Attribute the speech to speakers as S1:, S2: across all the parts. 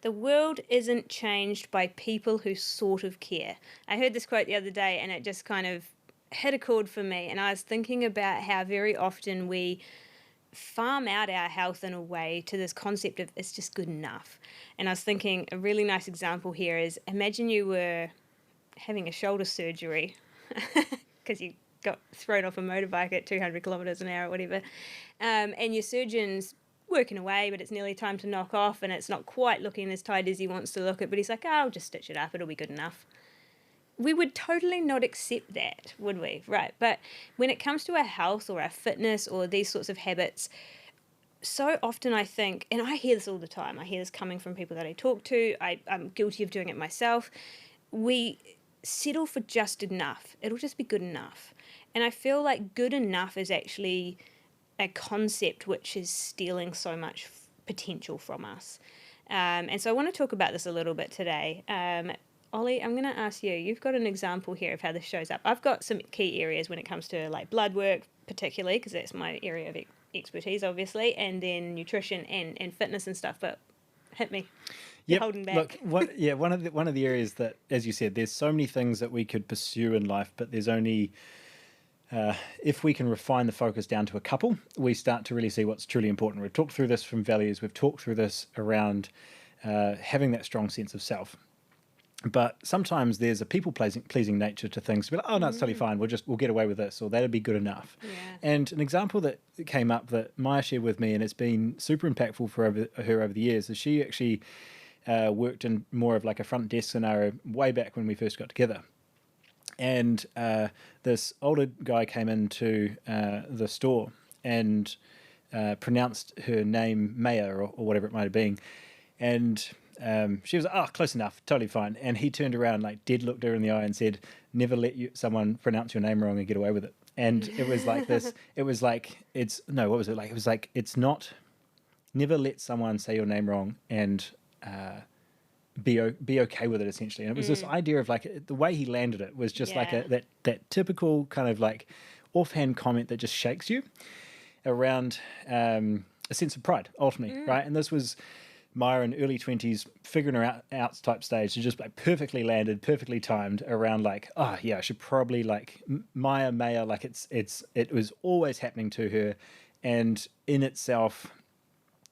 S1: The world isn't changed by people who sort of care. I heard this quote the other day and it just kind of hit a chord for me. And I was thinking about how very often we farm out our health in a way to this concept of it's just good enough. And I was thinking a really nice example here is imagine you were having a shoulder surgery because you got thrown off a motorbike at 200 kilometres an hour or whatever, and your surgeon's working away, but it's nearly time to knock off and it's not quite looking as tight as he wants to look at, but he's like, oh, I'll just stitch it up, it'll be good enough. We would totally not accept that, would we? Right. But when it comes to our health or our fitness or these sorts of habits, so often I think, and I hear this all the time, I hear this coming from people that I talk to, I'm guilty of doing it myself, we settle for just enough. It'll just be good enough. And I feel like good enough is actually a concept which is stealing so much potential from us. And so I want to talk about this a little bit today. Olly, I'm going to ask you, you've got an example here of how this shows up. I've got some key areas when it comes to like blood work, particularly, because that's my area of expertise, obviously, and then nutrition and fitness and stuff, but hit me. You're holding back.
S2: Look, one of the areas that, as you said, there's so many things that we could pursue in life, but there's only... if we can refine the focus down to a couple, we start to really see what's truly important. We've talked through this from values. We've talked through this around having that strong sense of self. But sometimes there's a people-pleasing nature to things. To be like, oh, no, it's totally fine. We'll get away with this, or that'll be good enough.
S1: Yeah.
S2: And an example that came up that Maya shared with me, and it's been super impactful for her over the years, is she actually worked in more of like a front desk scenario way back when we first got together. And this older guy came into the store and pronounced her name Maya or whatever it might have been. And she was like, oh, close enough, totally fine. And he turned around, like dead looked her in the eye and said, never let someone pronounce your name wrong and get away with it. And it was like this, it was like, what was it like? It was like, it's not, never let someone say your name wrong and be okay with it, essentially. And it was this idea of like the way he landed it was just like that typical kind of like offhand comment that just shakes you around a sense of pride, ultimately, right? And this was Maya in early 20s, figuring her out type stage, to just like perfectly landed, perfectly timed around like, oh yeah, I should probably like Maya, like it was always happening to her, and in itself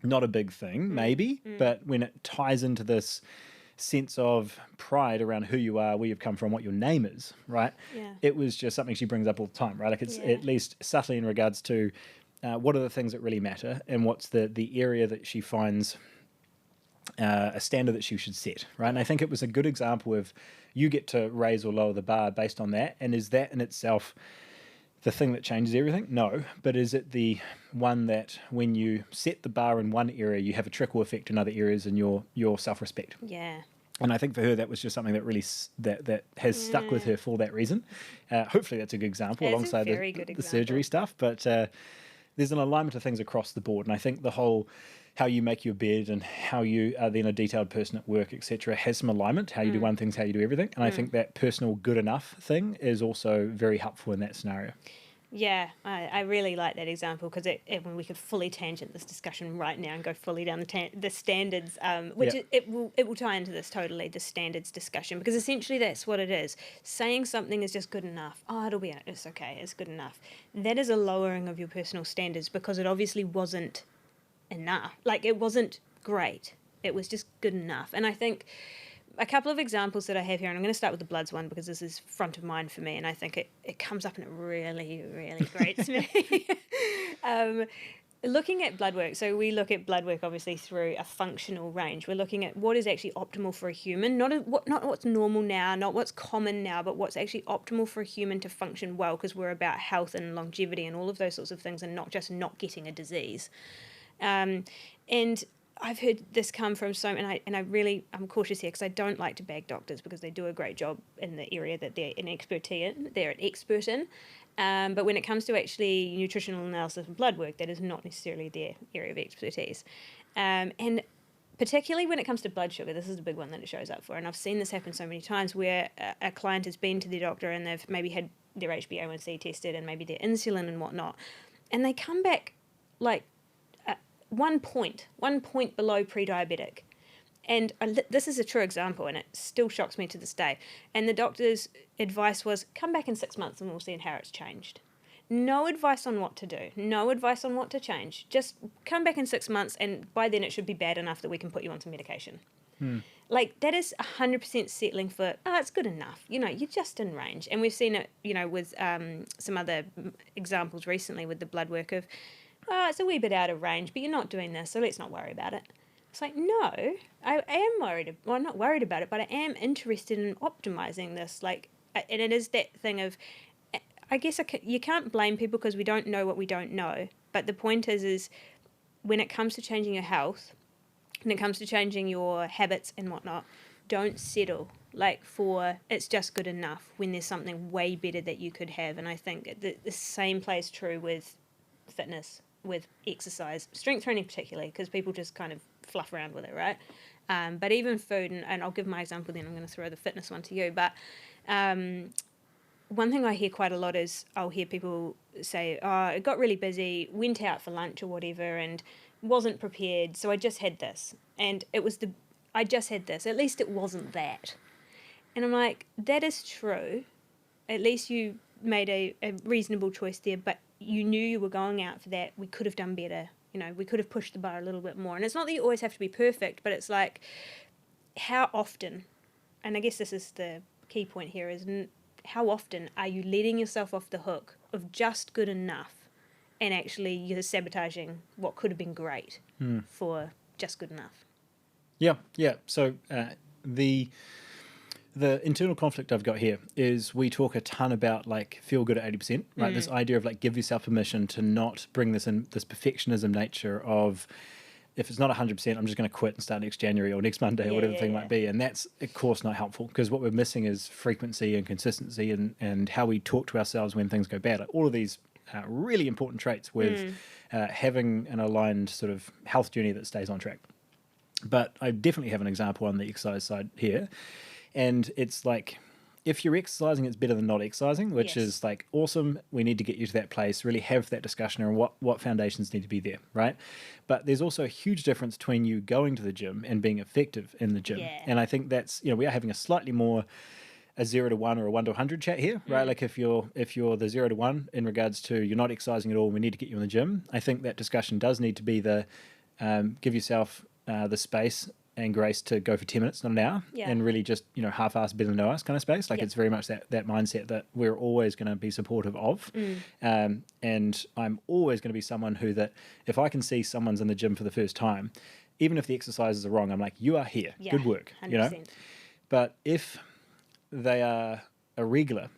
S2: not a big thing maybe, but when it ties into this sense of pride around who you are, where you've come from, what your name is, right?
S1: Yeah.
S2: It was just something she brings up all the time, right? Like it's at least subtly in regards to what are the things that really matter and what's the area that she finds a standard that she should set, right? And I think it was a good example of you get to raise or lower the bar based on that. And is that in itself the thing that changes everything? No. But is it the one that when you set the bar in one area, you have a trickle effect in other areas in your self-respect?
S1: Yeah.
S2: And I think for her, that was just something that really that has stuck with her for that reason. Hopefully that's a good example alongside the surgery stuff. But there's an alignment of things across the board. And I think the whole how you make your bed and how you are then a detailed person at work, etc., has some alignment, how you do one thing, how you do everything. And I think that personal good enough thing is also very helpful in that scenario.
S1: Yeah, I really like that example because we could fully tangent this discussion right now and go fully down the standards, which it will tie into this totally, the standards discussion, because essentially that's what it is. Saying something is just good enough. Oh, it's okay, it's good enough. That is a lowering of your personal standards because it obviously wasn't enough. Like it wasn't great. It was just good enough. And I think a couple of examples that I have here, and I'm going to start with the bloods one because this is front of mind for me, and I think it comes up and it really, really grates me. Looking at blood work, so we look at blood work obviously through a functional range. We're looking at what is actually optimal for a human, not what's normal now, not what's common now, but what's actually optimal for a human to function well, because we're about health and longevity and all of those sorts of things, and not just not getting a disease. And I've heard this come from I'm cautious here because I don't like to bag doctors because they do a great job in the area that they're an expert in. But when it comes to actually nutritional analysis and blood work, that is not necessarily their area of expertise. And particularly when it comes to blood sugar, this is the big one that it shows up for. And I've seen this happen so many times where a client has been to the doctor and they've maybe had their HbA1c tested and maybe their insulin and whatnot, and they come back like 1 point below pre-diabetic. And this is a true example, and it still shocks me to this day. And the doctor's advice was, come back in 6 months and we'll see how it's changed. No advice on what to do. No advice on what to change. Just come back in 6 months, and by then it should be bad enough that we can put you on some medication. Like, that is 100% settling for, it's good enough. You know, you're just in range. And we've seen it, you know, with some other examples recently with the blood work of, it's a wee bit out of range, but you're not doing this, so let's not worry about it. It's like, no, I am worried. Well, I'm not worried about it, but I am interested in optimizing this. Like, and it is that thing of, I guess you can't blame people because we don't know what we don't know. But the point is when it comes to changing your health, when it comes to changing your habits and whatnot, don't settle like for it's just good enough when there's something way better that you could have. And I think the same plays true with fitness, with exercise, strength training particularly, because people just kind of fluff around with it, right? But even food, and I'll give my example, then I'm going to throw the fitness one to you. But one thing I hear quite a lot is I'll hear people say, it got really busy, went out for lunch or whatever, and wasn't prepared, so I just had this. And I just had this. At least it wasn't that. And I'm like, that is true. At least you made a reasonable choice there, but you knew you were going out for that. We could have done better. You know, we could have pushed the bar a little bit more. And it's not that you always have to be perfect, but it's like, how often, and I guess this is the key point here, is how often are you letting yourself off the hook of just good enough, and actually you're sabotaging what could have been great for just good enough?
S2: Yeah. So the internal conflict I've got here is we talk a ton about like feel good at 80%, right? This idea of like give yourself permission to not bring this perfectionism nature of if it's not 100%, I'm just going to quit and start next January or next Monday or whatever the thing might be. And that's, of course, not helpful because what we're missing is frequency and consistency and how we talk to ourselves when things go bad. Like all of these really important traits with having an aligned sort of health journey that stays on track. But I definitely have an example on the exercise side here. And it's like, if you're exercising, it's better than not exercising, which is like awesome. We need to get you to that place, really have that discussion around what foundations need to be there, right? But there's also a huge difference between you going to the gym and being effective in the gym.
S1: Yeah.
S2: And I think that's, we are having a slightly more a 0 to 1 or a 1 to 100 chat here, right? Like if you're the 0 to 1 in regards to you're not exercising at all, we need to get you in the gym. I think that discussion does need to be the give yourself the space and grace to go for 10 minutes, not an hour, and really just, half-ass better than no ass kind of space. Like it's very much that mindset that we're always going to be supportive of. And I'm always going to be someone who that if I can see someone's in the gym for the first time, even if the exercises are wrong, I'm like, you are here. Good work.
S1: 100%.
S2: But if they are irregular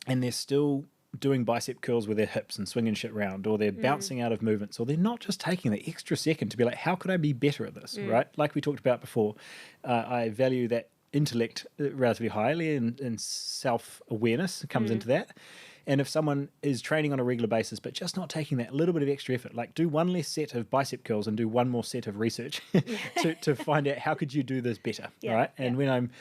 S2: and they're still doing bicep curls with their hips and swinging shit around, or they're bouncing out of movements, or they're not just taking the extra second to be like, how could I be better at this, right? Like we talked about before, I value that intellect relatively highly, and self-awareness comes into that. And if someone is training on a regular basis but just not taking that little bit of extra effort, like do one less set of bicep curls and do one more set of research to find out how could you do this better, right? And when I'm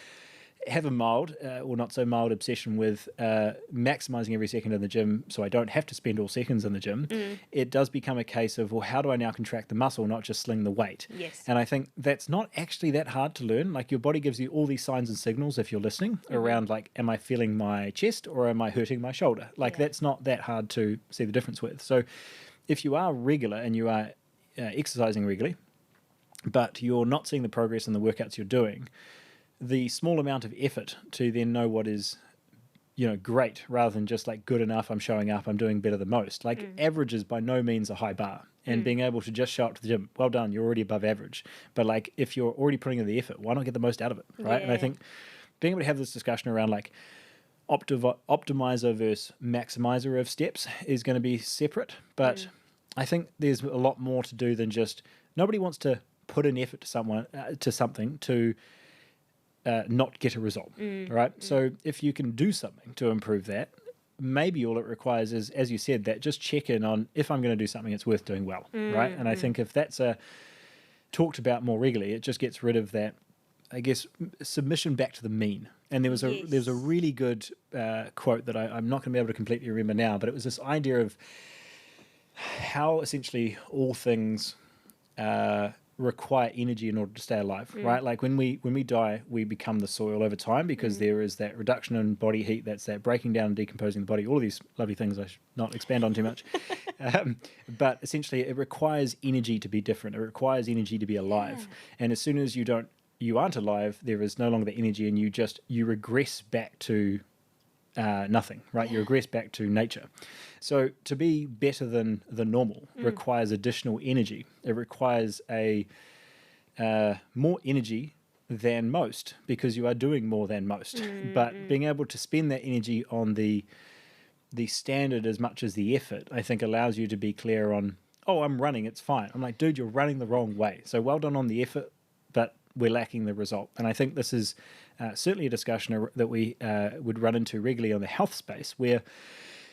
S2: have a mild or not so mild obsession with maximizing every second in the gym so I don't have to spend all seconds in the gym, it does become a case of, well, how do I now contract the muscle, not just sling the weight? And I think that's not actually that hard to learn. Like your body gives you all these signs and signals if you're listening around like, am I feeling my chest or am I hurting my shoulder? Like that's not that hard to see the difference with. So if you are regular and you are exercising regularly, but you're not seeing the progress in the workouts you're doing, the small amount of effort to then know what is, great rather than just like good enough, I'm showing up, I'm doing better than most. Like average is by no means a high bar. And being able to just show up to the gym, well done, you're already above average. But like if you're already putting in the effort, why not get the most out of it, right? And I think being able to have this discussion around like optimizer versus maximizer of steps is going to be separate. But I think there's a lot more to do than just, nobody wants to put in effort to something to not get a result, right? So if you can do something to improve that, maybe all it requires is, as you said, that just check in on if I'm going to do something, it's worth doing well, right? And I think if that's talked about more regularly, it just gets rid of that, I guess, submission back to the mean. And there was a really good quote that I'm not going to be able to completely remember now, but it was this idea of how essentially all things require energy in order to stay alive, right? Like when we die, we become the soil over time because there is that reduction in body heat, that's that breaking down and decomposing the body, all of these lovely things I should not expand on too much. But essentially it requires energy to be different. It requires energy to be alive. And as soon as you aren't alive, there is no longer the energy, and you regress back to nothing, right? You regress back to nature. So to be better than the normal requires additional energy. It requires more energy than most because you are doing more than most. But being able to spend that energy on the standard as much as the effort, I think allows you to be clear on, oh, I'm running, it's fine. I'm like, dude, you're running the wrong way. So well done on the effort, but we're lacking the result. And I think this is certainly a discussion that we would run into regularly on the health space, where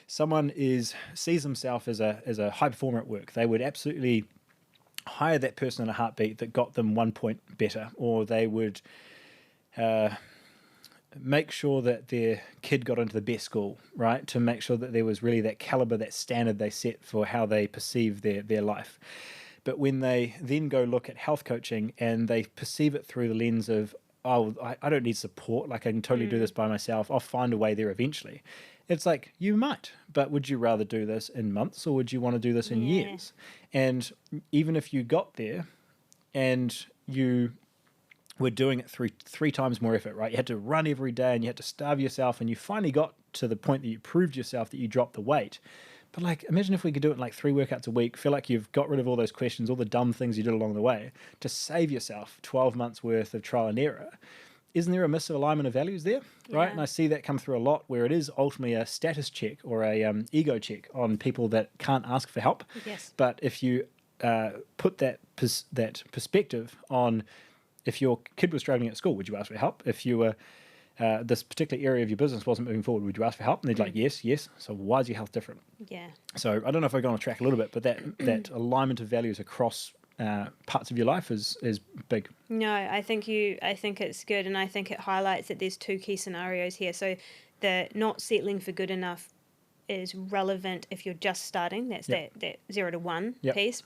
S2: someone sees themselves as a high performer at work. They would absolutely hire that person in a heartbeat that got them 1 point better, or they would make sure that their kid got into the best school, right? To make sure that there was really that caliber, that standard they set for how they perceive their life. But when they then go look at health coaching and they perceive it through the lens of, oh, I don't need support, like I can totally do this by myself, I'll find a way there eventually. It's like, you might, but would you rather do this in months or would you want to do this in years? And even if you got there and you were doing it through 3 times more effort, right? You had to run every day and you had to starve yourself, and you finally got to the point that you proved yourself that you dropped the weight. But like, imagine if we could do it in like 3 workouts a week, feel like you've got rid of all those questions, all the dumb things you did along the way, to save yourself 12 months worth of trial and error. Isn't there a misalignment of values there, right? And I see that come through a lot, where it is ultimately a status check or a ego check on people that can't ask for help.
S1: Yes.
S2: But if you put that perspective on, if your kid was struggling at school, would you ask for help? If you were this particular area of your business wasn't moving forward, would you ask for help? And they'd like, yes. So why is your health different?
S1: Yeah.
S2: So I don't know if I've gone on track a little bit, but that alignment of values across parts of your life is big.
S1: No, I think it's good, and I think it highlights that there's 2 key scenarios here. So the not settling for good enough is relevant if you're just starting. That's that 0 to 1 piece.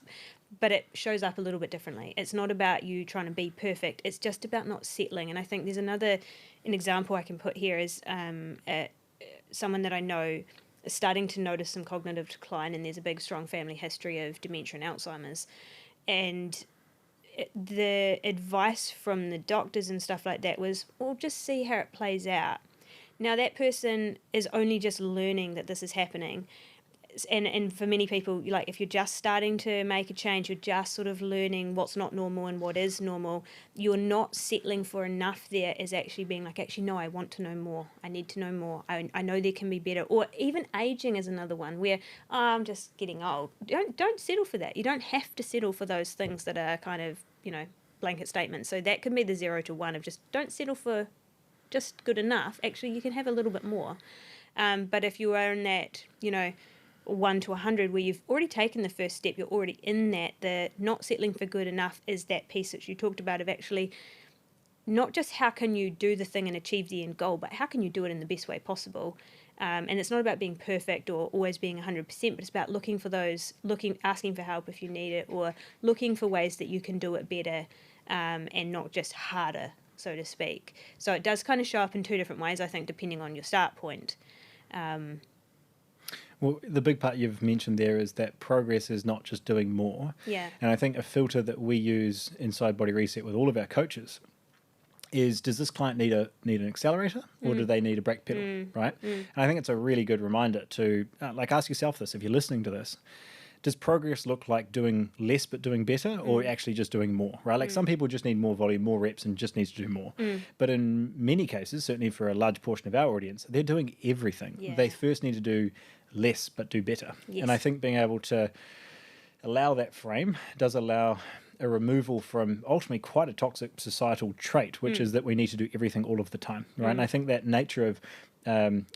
S1: But it shows up a little bit differently. It's not about you trying to be perfect. It's just about not settling. And I think there's an example I can put here is someone that I know is starting to notice some cognitive decline, and there's a big, strong family history of dementia and Alzheimer's. And the advice from the doctors and stuff like that was, well, just see how it plays out. Now, that person is only just learning that this is happening. And for many people, like, if you're just starting to make a change, you're just sort of learning what's not normal and what is normal, you're not settling for enough there as actually being like, actually, no, I want to know more. I need to know more. I know there can be better. Or even aging is another one where, oh, I'm just getting old. Don't settle for that. You don't have to settle for those things that are kind of, blanket statements. So that can be the 0 to 1 of just don't settle for just good enough. Actually, you can have a little bit more. But if you are in that, 1 to 100, where you've already taken the first step, you're already in that. The not settling for good enough is that piece that you talked about of actually not just how can you do the thing and achieve the end goal, but how can you do it in the best way possible. And it's not about being perfect or always being 100%, but it's about looking for those, asking for help if you need it, or looking for ways that you can do it better and not just harder, so to speak. So it does kind of show up in 2 different ways, I think, depending on your start point.
S2: Well, the big part you've mentioned there is that progress is not just doing more.
S1: Yeah.
S2: And I think a filter that we use inside Body Reset with all of our coaches is, does this client need an accelerator, or do they need a brake pedal, right? And I think it's a really good reminder to ask yourself this if you're listening to this. Does progress look like doing less but doing better, or actually just doing more, right? Like some people just need more volume, more reps, and just needs to do more. But in many cases, certainly for a large portion of our audience, they're doing everything.
S1: Yeah.
S2: They first need to do less but do better.
S1: Yes.
S2: And I think being able to allow that frame does allow a removal from ultimately quite a toxic societal trait, which is that we need to do everything all of the time, right? And I think that nature of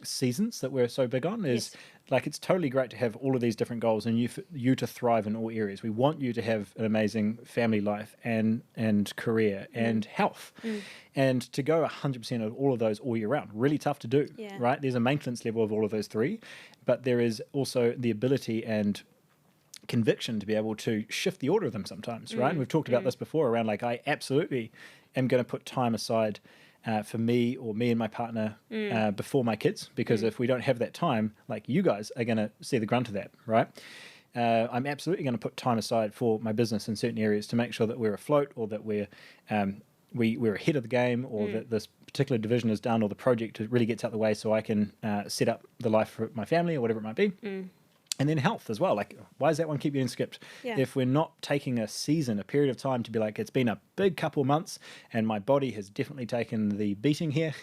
S2: seasons that we're so big on is like, it's totally great to have all of these different goals and you to thrive in all areas. We want you to have an amazing family life and career and health, and to go 100% of all of those all year round, really tough to do, right? There's a maintenance level of all of those 3, but there is also the ability and conviction to be able to shift the order of them sometimes, right? And we've talked about this before around like, I absolutely am going to put time aside for me or me and my partner before my kids, because if we don't have that time, like you guys are going to see the grunt of that, right? I'm absolutely going to put time aside for my business in certain areas to make sure that we're afloat, or that we're ahead of the game, or that this particular division is done, or the project really gets out of the way, so I can set up the life for my family or whatever it might be. And then health as well. Like, why does that one keep getting skipped?
S1: Yeah.
S2: If we're not taking a period of time to be like, it's been a big couple of months and my body has definitely taken the beating here,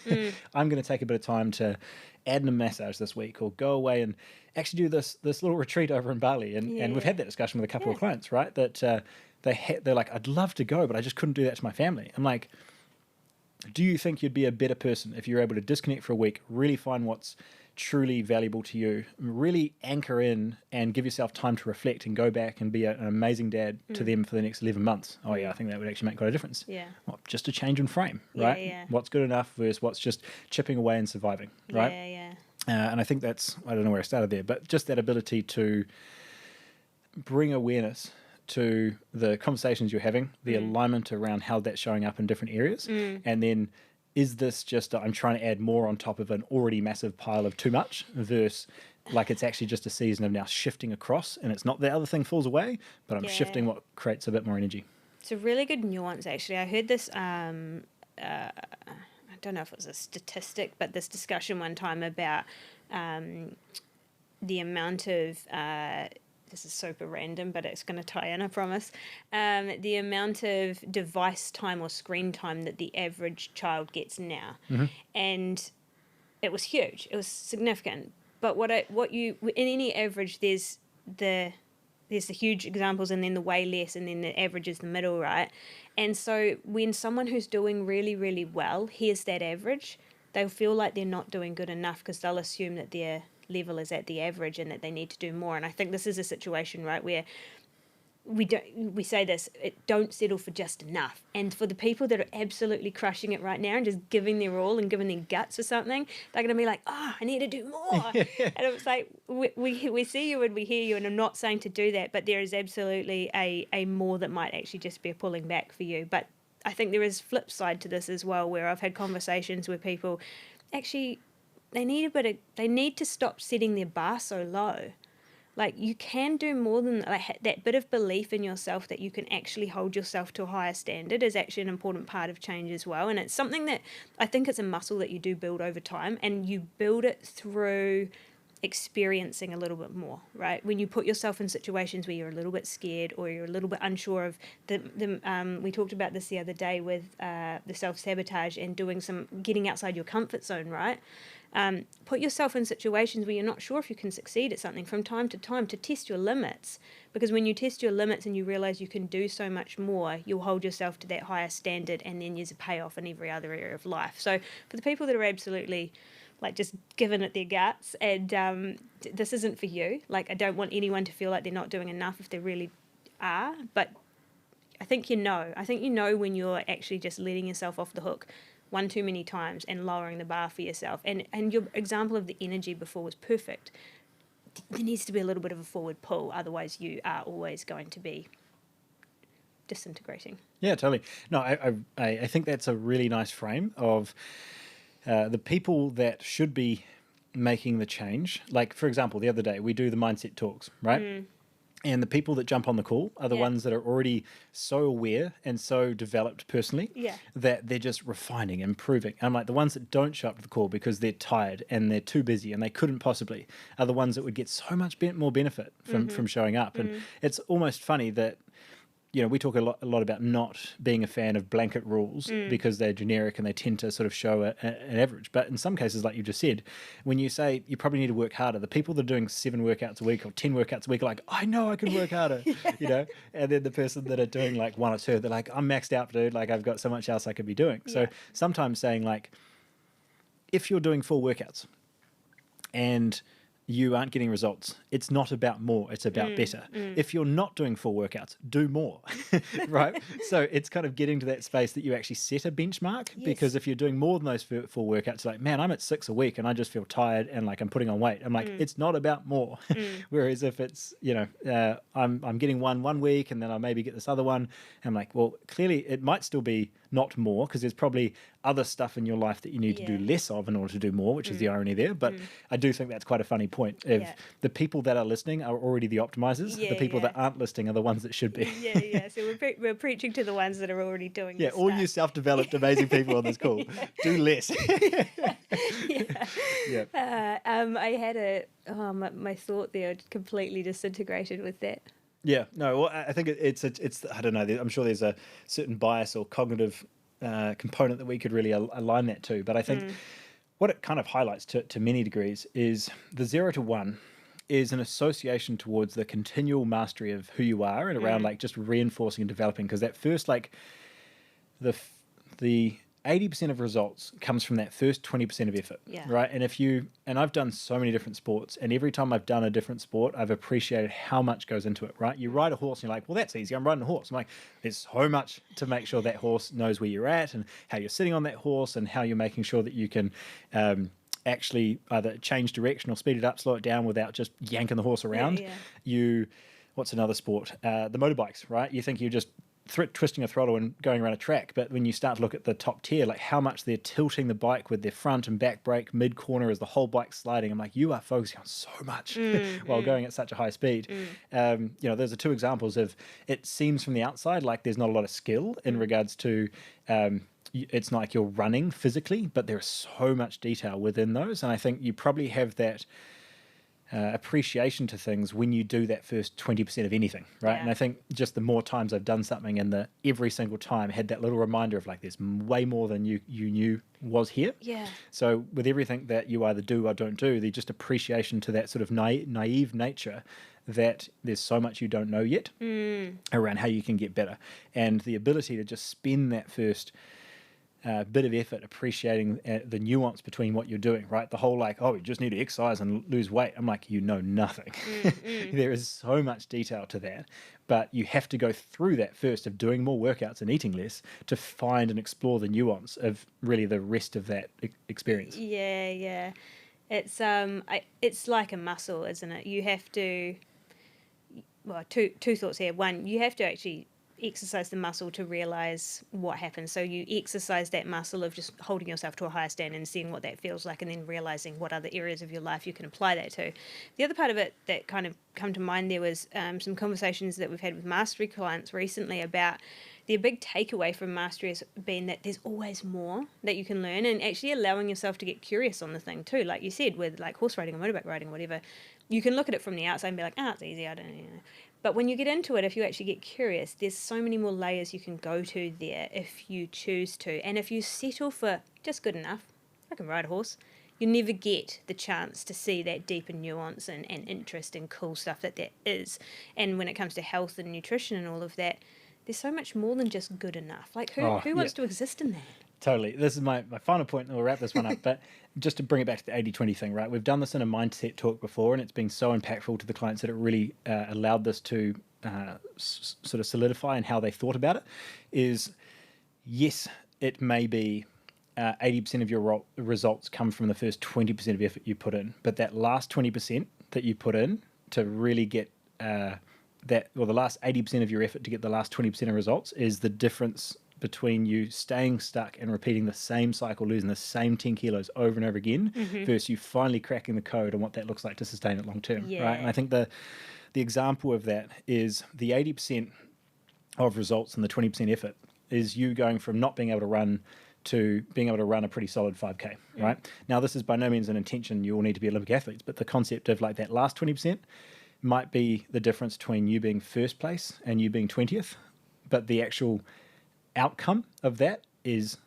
S2: I'm going to take a bit of time to add in a massage this week, or go away and actually do this little retreat over in Bali. And we've had that discussion with a couple of clients, right? That they're like, I'd love to go, but I just couldn't do that to my family. I'm like, do you think you'd be a better person if you're able to disconnect for a week, really find what's truly valuable to you, really anchor in and give yourself time to reflect and go back and be an amazing dad to them for the next 11 months? Oh yeah, I think that would actually make quite a difference.
S1: Yeah.
S2: Well, just a change in frame, right?
S1: Yeah.
S2: What's good enough versus what's just chipping away and surviving, right?
S1: Yeah.
S2: And I think that's, I don't know where I started there, but just that ability to bring awareness to the conversations you're having, the alignment around how that's showing up in different areas, and then is this just I'm trying to add more on top of an already massive pile of too much, versus like it's actually just a season of now shifting across, and it's not the other thing falls away, but I'm shifting what creates a bit more energy.
S1: It's a really good nuance, actually. I heard this, I don't know if it was a statistic, but this discussion one time about the amount of this is super random, but it's going to tie in, I promise. The amount of device time or screen time that the average child gets now. And it was huge. It was significant. But in any average, there's the huge examples, and then the way less, and then the average is the middle, right? And so when someone who's doing really, really well hears that average, they'll feel like they're not doing good enough, because they'll assume that their level is at the average and that they need to do more. And I think this is a situation, right, where we say this, don't settle for just enough. And for the people that are absolutely crushing it right now and just giving their all and giving their guts for something, they're going to be like, I need to do more. And it's like, we see you and we hear you, and I'm not saying to do that, but there is absolutely a more that might actually just be a pulling back for you. But I think there is flip side to this as well, where I've had conversations where people actually, they need to stop setting their bar so low. Like, you can do more than that. Bit of belief in yourself that you can actually hold yourself to a higher standard is actually an important part of change as well. And it's something that I think it's a muscle that you do build over time, and you build it through experiencing a little bit more, right? When you put yourself in situations where you're a little bit scared, or you're a little bit unsure of we talked about this the other day with the self-sabotage and getting outside your comfort zone, right? Put yourself in situations where you're not sure if you can succeed at something from time to time, to test your limits. Because when you test your limits and you realize you can do so much more, you'll hold yourself to that higher standard, and then there's a payoff in every other area of life. So for the people that are absolutely like just giving it their guts, and this isn't for you. Like, I don't want anyone to feel like they're not doing enough if they really are, but I think you know when you're actually just letting yourself off the hook one too many times and lowering the bar for yourself. And your example of the energy before was perfect. There needs to be a little bit of a forward pull, otherwise you are always going to be disintegrating.
S2: Yeah, totally. No, I think that's a really nice frame of the people that should be making the change. Like, for example, the other day we do the mindset talks, right? And the people that jump on the call are the ones that are already so aware and so developed personally that they're just refining, improving. And like, the ones that don't show up to the call because they're tired and they're too busy and they couldn't possibly, are the ones that would get so much more benefit from showing up. And it's almost funny that, you know, we talk a lot about not being a fan of blanket rules because they're generic and they tend to sort of show an average. But in some cases, like you just said, when you say you probably need to work harder, the people that are doing 7 workouts a week or 10 workouts a week are like, I know I can work harder, you know? And then the person that are doing like 1 or 2, they're like, I'm maxed out, dude. Like, I've got so much else I could be doing. So sometimes saying like, if you're doing 4 workouts and you aren't getting results. It's not about more, it's about better. If you're not doing full workouts, do more, right? So it's kind of getting to that space that you actually set a benchmark, because if you're doing more than those full workouts, like, man, I'm at 6 a week and I just feel tired and like I'm putting on weight. I'm like, it's not about more. Whereas if it's, I'm getting one week and then I maybe get this other one, I'm like, well, clearly it might still be not more, because there's probably other stuff in your life that you need to do less of in order to do more, which is the irony there. But I do think that's quite a funny point. If the people that are listening are already the optimizers, the people that aren't listening are the ones that should be.
S1: So we're preaching to the ones that are already doing this
S2: all
S1: stuff.
S2: you self-developed amazing people on this call, do less.
S1: I had my thought there completely disintegrated with that.
S2: Yeah, no, well, I think it's I don't know, I'm sure there's a certain bias or cognitive component that we could really align that to. But I think what it kind of highlights to many degrees is the 0 to 1 is an association towards the continual mastery of who you are, and around like just reinforcing and developing, because that first, like, the 80% of results comes from that first 20% of effort, right? And I've done so many different sports, and every time I've done a different sport, I've appreciated how much goes into it, right? You ride a horse and you're like, well, that's easy, I'm riding a horse. I'm like, there's so much to make sure that horse knows where you're at and how you're sitting on that horse and how you're making sure that you can actually either change direction or speed it up, slow it down without just yanking the horse around. What's another sport? The motorbikes, right? You think you're just twisting a throttle and going around a track, but when you start to look at the top tier, like how much they're tilting the bike with their front and back brake mid corner as the whole bike's sliding, I'm like, you are focusing on so much while going at such a high speed. Those are two examples of, it seems from the outside like there's not a lot of skill in regards to it's not like you're running physically, but there's so much detail within those, and I think you probably have that appreciation to things when you do that first 20% of anything, right? And I think just the more times I've done something, and every single time had that little reminder of like, there's way more than you knew was here. So with everything that you either do or don't do, the just appreciation to that sort of naive nature that there's so much you don't know yet around how you can get better, and the ability to just spend that first bit of effort appreciating the nuance between what you're doing, right? The whole like, oh, you just need to exercise and lose weight. I'm like, you know nothing. There is so much detail to that, but you have to go through that first of doing more workouts and eating less to find and explore the nuance of really the rest of that experience.
S1: It's like a muscle, isn't it? You have to, well, two thoughts here. One, you have to actually exercise the muscle to realize what happens. So you exercise that muscle of just holding yourself to a higher standard and seeing what that feels like, and then realizing what other areas of your life you can apply that to. The other part of it that kind of come to mind there was some conversations that we've had with mastery clients recently about the big takeaway from mastery has been that there's always more that you can learn, and actually allowing yourself to get curious on the thing too. Like you said, with like horse riding or motorbike riding or whatever, you can look at it from the outside and be like, it's easy, I don't know. But when you get into it, if you actually get curious, there's so many more layers you can go to there if you choose to. And if you settle for just good enough, I can ride a horse, you never get the chance to see that deeper nuance and interest and cool stuff that there is. And when it comes to health and nutrition and all of that, there's so much more than just good enough. Like, who wants to exist in that?
S2: Totally. This is my final point, and we'll wrap this one up. But just to bring it back to the 80-20 thing, right? We've done this in a mindset talk before, and it's been so impactful to the clients that it really allowed this to sort of solidify in how they thought about it. Is, yes, it may be 80% of your results come from the first 20% of effort you put in, but that last 20% that you put in to really get the last 80% of your effort to get the last 20% of results is the difference between you staying stuck and repeating the same cycle, losing the same 10 kilos over and over again, versus you finally cracking the code on what that looks like to sustain it long term, right? And I think the example of that is the 80% of results and the 20% effort is you going from not being able to run to being able to run a pretty solid 5K, right? Now, this is by no means an intention you all need to be Olympic athletes, but the concept of like that last 20% might be the difference between you being first place and you being 20th, but the actual outcome of that is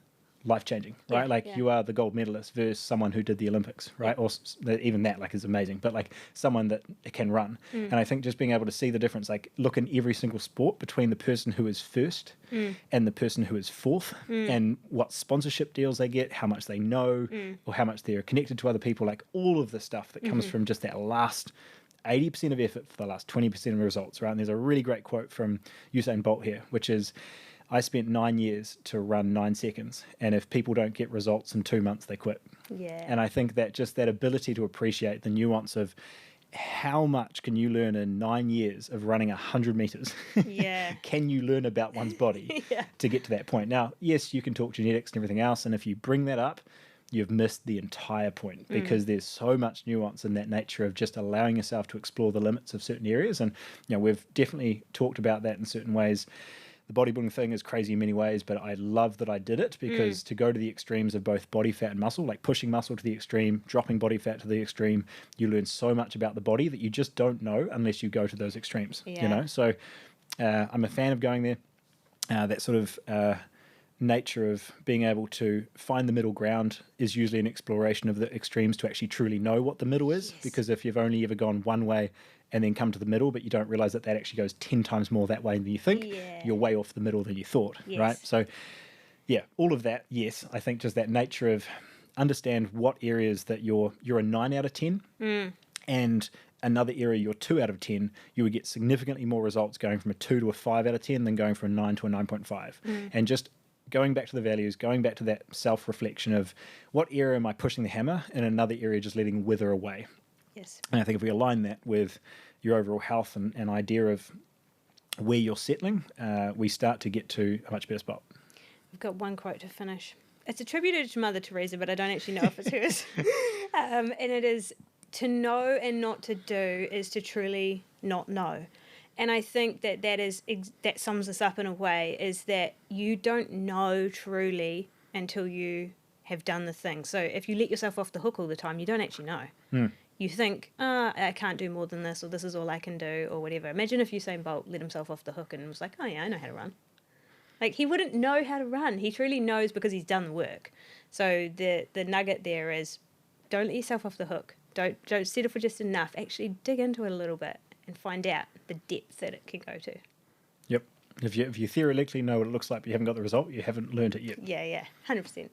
S2: life-changing,
S1: Yeah,
S2: right? Like
S1: yeah.
S2: you are the gold medalist versus someone who did the Olympics, right?
S1: Yeah.
S2: Or even that like is amazing, but like someone that can run. And I think just being able to see the difference, like look in every single sport between the person who is first and the person who is fourth, and what sponsorship deals they get, how much they know, or how much they're connected to other people, like all of the stuff that comes from just that last 80% of effort for the last 20% of results, right? And there's a really great quote from Usain Bolt here, which is, I spent 9 years to run 9 seconds, and if people don't get results in 2 months, they quit.
S1: Yeah.
S2: And I think that just that ability to appreciate the nuance of how much can you learn in 9 years of running 100 meters?
S1: Yeah.
S2: Can you learn about one's body
S1: Yeah.
S2: to get to that point? Now, yes, you can talk genetics and everything else, and if you bring that up, you've missed the entire point, because there's so much nuance in that nature of just allowing yourself to explore the limits of certain areas. And we've definitely talked about that in certain ways. The bodybuilding thing is crazy in many ways, but I love that I did it, because to go to the extremes of both body fat and muscle, like pushing muscle to the extreme, dropping body fat to the extreme, you learn so much about the body that you just don't know unless you go to those extremes.
S1: Yeah.
S2: So I'm a fan of going there. That sort of nature of being able to find the middle ground is usually an exploration of the extremes to actually truly know what the middle is.
S1: Yes.
S2: Because if you've only ever gone one way and then come to the middle, but you don't realize that actually goes 10 times more that way than you think, you're way off the middle than you thought, right? So yeah, all of that, yes. I think just that nature of understand what areas that you're a 9 out of 10 and another area you're 2 out of 10, you would get significantly more results going from a 2 to a 5 out of 10 than going from a 9 to a 9.5. And just going back to the values, going back to that self-reflection of what area am I pushing the hammer, and another area just letting wither away.
S1: Yes.
S2: And I think if we align that with your overall health and idea of where you're settling, we start to get to a much better spot.
S1: I've got one quote to finish. It's attributed to Mother Teresa, but I don't actually know if it's hers. And it is, to know and not to do is to truly not know. And I think that that sums this up in a way, is that you don't know truly until you have done the thing. So if you let yourself off the hook all the time, you don't actually know. You think, I can't do more than this, or this is all I can do, or whatever. Imagine if Usain Bolt let himself off the hook and was like, oh yeah, I know how to run. Like, he wouldn't know how to run. He truly knows because he's done the work. So the nugget there is, don't let yourself off the hook. Don't settle for just enough. Actually dig into it a little bit and find out the depth that it can go to.
S2: Yep. If you theoretically know what it looks like but you haven't got the result, you haven't learned it yet.
S1: Yeah, 100%.